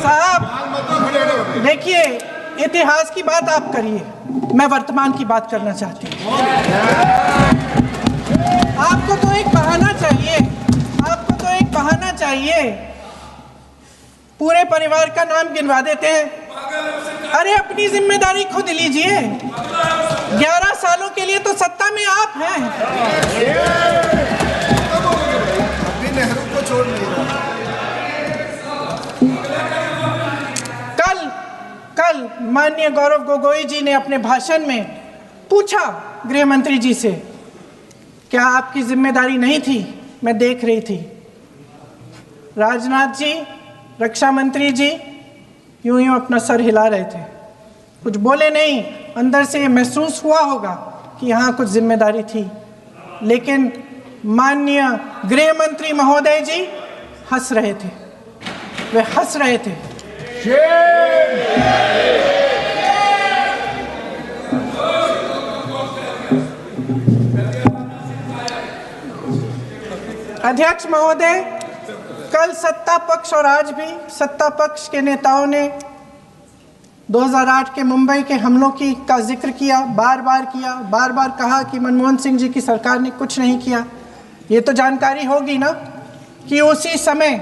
साहब देखिए, इतिहास की बात आप करिए, मैं वर्तमान की बात करना चाहती हूँ। आपको तो एक बहाना चाहिए, आपको तो एक बहाना चाहिए। पूरे परिवार का नाम गिनवा देते हैं। अरे अपनी जिम्मेदारी खुद लीजिए। 11 सालों के लिए तो सत्ता में आप हैं। अभी नेहरू को छोड़ नहीं। कल माननीय गौरव गोगोई जी ने अपने भाषण में पूछा गृह मंत्री जी से, क्या आपकी जिम्मेदारी नहीं थी? मैं देख रही थी। राजनाथ जी, रक्षा मंत्री जी यूं यूं अपना सर हिला रहे थे, कुछ बोले नहीं। अंदर से महसूस हुआ होगा कि यहाँ कुछ जिम्मेदारी थी, लेकिन माननीय गृह मंत्री महोदय जी हंस रहे थे, वे हंस रहे थे। अध्यक्ष महोदय, कल सत्ता पक्ष और आज भी सत्ता पक्ष के नेताओं ने 2008 के मुंबई के हमलों का जिक्र किया, बार बार कहा कि मनमोहन सिंह जी की सरकार ने कुछ नहीं किया। ये तो जानकारी होगी ना कि उसी समय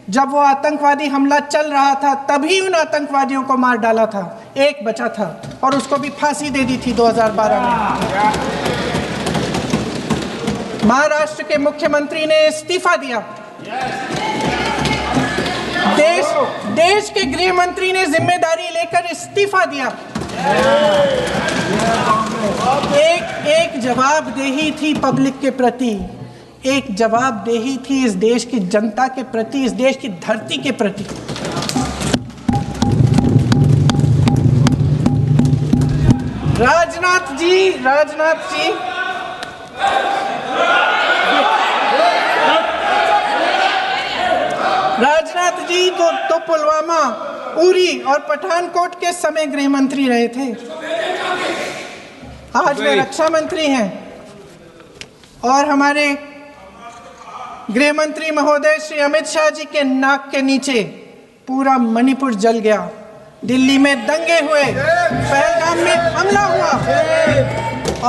जब वो आतंकवादी हमला चल रहा था, तभी उन आतंकवादियों को मार डाला था। एक बचा था और उसको भी फांसी दे दी थी 2012 में। महाराष्ट्र के मुख्यमंत्री ने इस्तीफा दिया। देश के गृह मंत्री ने जिम्मेदारी लेकर इस्तीफा दिया। एक जवाबदेही थी पब्लिक के प्रति, एक जवाबदेही थी इस देश की जनता के प्रति, इस देश की धरती के प्रति। राजनाथ जी तो पुलवामा, उरी और पठानकोट के समय गृह मंत्री रहे थे। आज वे रक्षा मंत्री हैं और हमारे गृह मंत्री महोदय श्री अमित शाह जी के नाक के नीचे पूरा मणिपुर जल गया। दिल्ली में दंगे हुए, पहलगाम में हमला हुआ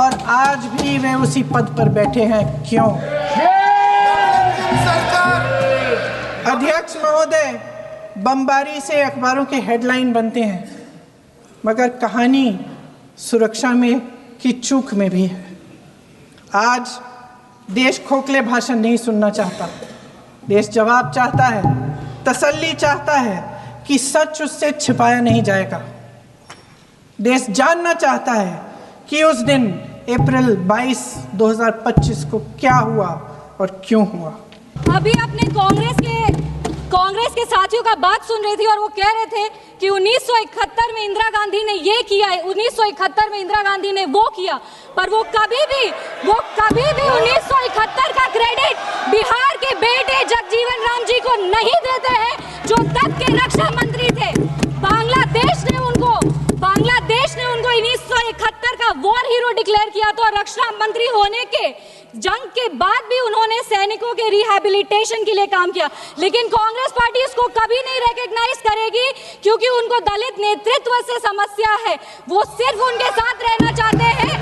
और आज भी वे उसी पद पर बैठे हैं। क्यों? अध्यक्ष महोदय, बमबारी से अखबारों के हेडलाइन बनते हैं, मगर कहानी सुरक्षा में की चूक में भी है। आज देश खोखले भाषण नहीं सुनना चाहता, देश जवाब चाहता है, तसल्ली चाहता है कि सच उससे छिपाया नहीं जाएगा। देश जानना चाहता है कि उस दिन अप्रैल 22, 2025 को क्या हुआ और क्यों हुआ। अभी अपने कांग्रेस के साथियों का बात सुन रही थी और वो कह रहे थे कि 1971 में इंदिरा गांधी ने ये किया है, 1971 में इंदिरा गांधी ने वो किया, पर वो कभी भी 1971 का क्रेडिट बिहार के बेटे जगजीवन राम जी को नहीं देते हैं, जो तब के रक्षा मंत्री थे। बांग्लादेश ने उनको 1971 का वॉर हीरो डिक्लेयर किया था और रक्षा मंत्री होने के जंग के बाद भी उन्होंने सैनिकों के रिहैबिलिटेशन के लिए काम किया। लेकिन कांग्रेस पार्टी इसको कभी नहीं रिकॉग्नाइज करेगी, क्योंकि उनको दलित नेतृत्व से समस्या है। वो सिर्फ उनके साथ रहना चाहते हैं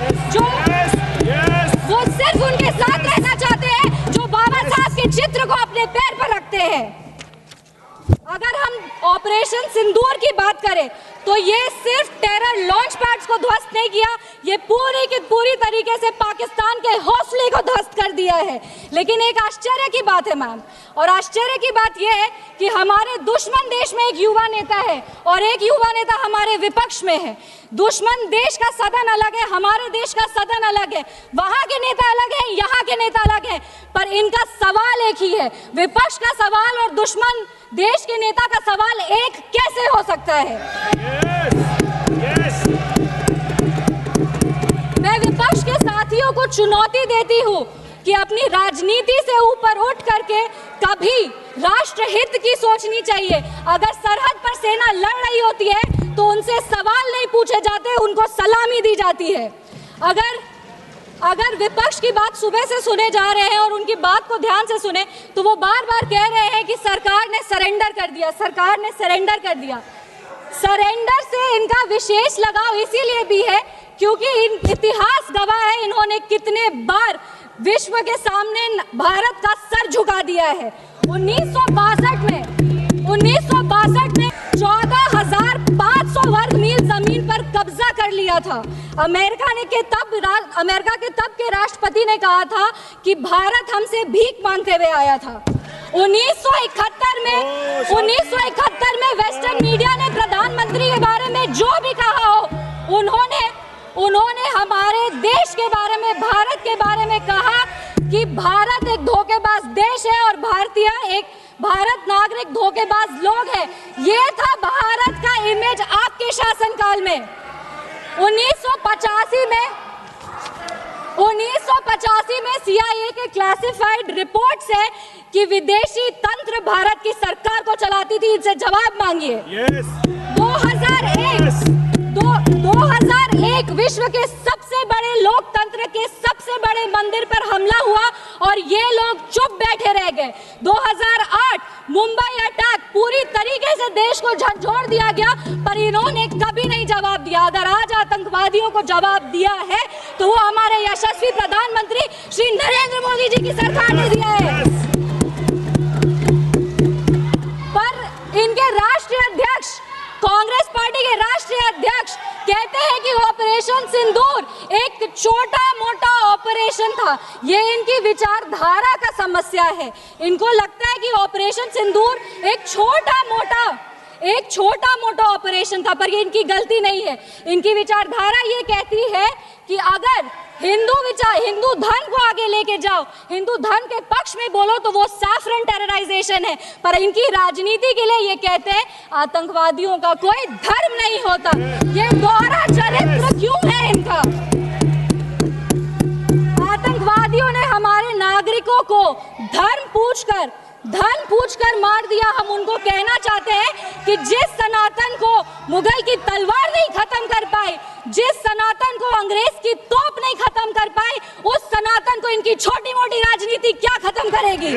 जो बाबा साहब के चित्र को अपने पैर पर रखते हैं। अगर हम ऑपरेशन सिंदूर की बात करें तो ये सिर्फ टेरर लॉन्च पैड्स को ध्वस्त नहीं किया, ये पूरी की पूरी तरीके से पाकिस्तान के हौसले को ध्वस्त कर दिया है। लेकिन एक आश्चर्य की बात है मैम, और आश्चर्य की बात यह है कि हमारे दुश्मन देश में एक युवा नेता है और एक युवा नेता हमारे विपक्ष में है। दुश्मन देश का सदन अलग है, हमारे देश का सदन अलग है, वहां के नेता अलग है, यहाँ के नेता अलग है, पर इनका सवाल एक ही है। विपक्ष का सवाल और दुश्मन देश के नेता का सवाल एक कैसे हो सकता है? मैं विपक्ष के साथियों को चुनौती देती हूँ कि अपनी राजनीति से ऊपर उठ करके कभी राष्ट्र हित की सोचनी चाहिए। अगर सरहद पर सेना लड़ रही होती है तो उनसे सवाल नहीं पूछे जाते, उनको सलामी दी जाती है। अगर अगर विपक्ष की बात सुबह से सुने जा रहे हैं और उनकी बात को ध्यान से सुने तो वो बार बार कह रहे हैं कि सरकार ने सरेंडर कर दिया, सरकार ने सरेंडर कर दिया। सरेंडर से इनका विशेष लगाव इसीलिए भी है क्योंकि इतिहास गवाह है इन्होंने कितने बार विश्व के सामने भारत का सर झुका दिया है। 1962 में 14,500 वर्ग मील जमीन पर कब्जा कर लिया था। अमेरिका के तब के राष्ट्रपति ने कहा था कि भारत हमसे भीख मांगते हुए आया था। 1971 में वेस्टर्न मीडिया ने प्रधानमंत्री के बारे में जो भी कहा हो, उन्होंने हमारे देश के बारे में, भारत के बारे में कहा कि भारत एक धोखेबाज देश है और भारत नागरिक धोखेबाज लोग हैं। ये था भारत का इमेज आपके शासनकाल में। 1985 में CIA के क्लासिफाइड रिपोर्ट्स है कि विदेशी तंत्र भारत की सरकार को चलाती थी। इनसे जवाब मांगिए। 2001 विश्व के सबसे बड़े लोकतंत्र के सबसे बड़े मंदिर पर हमला हुआ और ये लोग चुप बैठे रह गए। 2008 मुंबई अटैक, पूरी तरीके से देश को झंझोड़ दिया गया पर इन्होंने कभी नहीं जवाब दिया। अगर आज आतंकवादियों को जवाब दिया है तो वो हमारे यशस्वी प्रधानमंत्री श्री नरेंद्र मोदी जी की सरकार ने दिया है। पर इनके राष्ट्रीय अध्यक्ष, कांग्रेस पार्टी के राष्ट्रीय अध्यक्ष कहते हैं कि ऑपरेशन सिंदूर एक छोटा मोटा ऑपरेशन था। ये इनकी विचारधारा का समस्या है। इनको लगता है कि ऑपरेशन सिंदूर एक छोटा मोटा ऑपरेशन था, पर ये इनकी गलती नहीं है। इनकी विचारधारा ये कहती है कि अगर हिंदू धर्म को आगे लेके जाओ, हिंदू धर्म के पक्ष में बोलो तो वो सैफरन टेरराइजेशन है। पर इनकी राजनीति के लिए ये कहते हैं आतंकवादियों का कोई धर्म नहीं होता। ये दोहरा चरित्र क्यों है इनका? आतंकवादियों ने हमारे नागरिकों को धर्म पूछकर मार दिया। हम उनको कहना चाहते हैं कि जिस सनातन को मुगल की तलवार नहीं खत्म कर पाई, जिस सनातन को अंग्रेज की तोप नहीं खत्म कर पाई, उस सनातन को इनकी छोटी मोटी राजनीति क्या खत्म करेगी?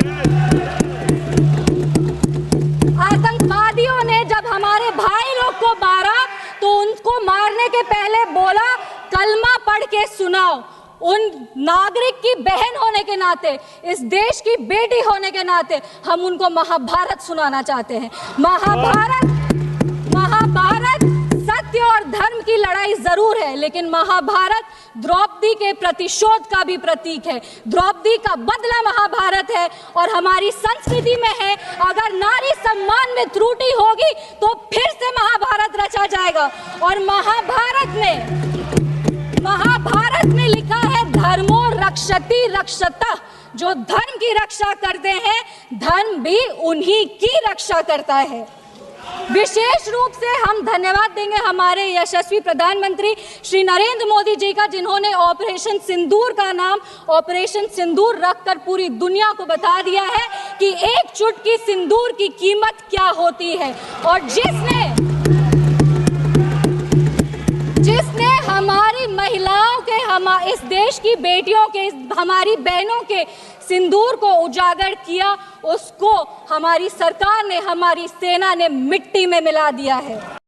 आतंकवादियों ने जब हमारे भाई लोग को मारा तो उनको मारने के पहले बोला कलमा पढ़ के सुनाओ। उन नागरिक की बहन होने के नाते, इस देश की बेटी होने के नाते हम उनको महाभारत सुनाना चाहते हैं। महाभारत सत्य और धर्म की लड़ाई जरूर है, लेकिन महाभारत द्रौपदी के प्रतिशोध का भी प्रतीक है। द्रौपदी का बदला महाभारत है और हमारी संस्कृति में है। अगर नारी सम्मान में त्रुटि होगी तो फिर से महाभारत रचा जाएगा। और महाभारत में लिखा है धर्मो रक्षति रक्षतः। जो धर्म की रक्षा करते हैं, धर्म भी उन्हीं की रक्षा करता है। विशेष रूप से हम धन्यवाद देंगे हमारे यशस्वी प्रधानमंत्री श्री नरेंद्र मोदी जी का, जिन्होंने ऑपरेशन सिंदूर का नाम ऑपरेशन सिंदूर रखकर पूरी दुनिया को बता दिया है कि एक चुटकी सिंदूर की कीमत क्या होती है। और जिसने हमारी महिलाओं के, इस देश की बेटियों के, हमारी बहनों के सिंदूर को उजागर किया, उसको हमारी सरकार ने, हमारी सेना ने मिट्टी में मिला दिया है।